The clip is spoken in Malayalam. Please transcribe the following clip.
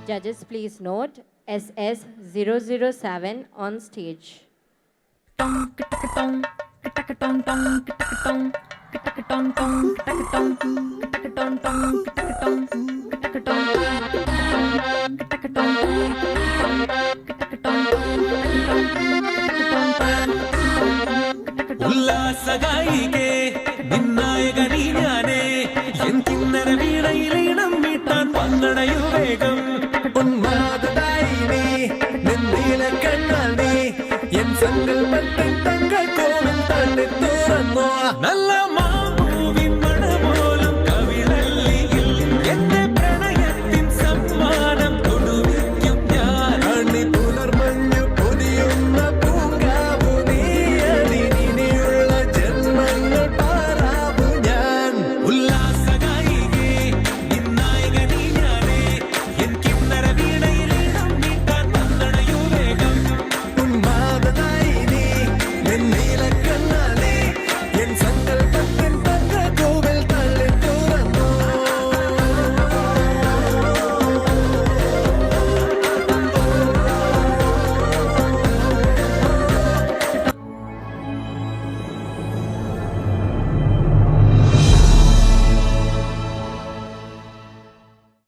Judges, please note SS007 on stage. ഉല്ലാസഗായികേ നിന്നായകനീ ഞാനേ എൻ കിന്നര വീണയിലീണം മീട്ടാൻ വന്നടയു വേഗം ഉന്മാദായിനേ നിന്നീല കണ്ണാൽ നീ എൻ സങ്കൽപ്പത്തിൻ തങ്കൾ കോവിൽ തന്നെ തുറന്നോ നല്ല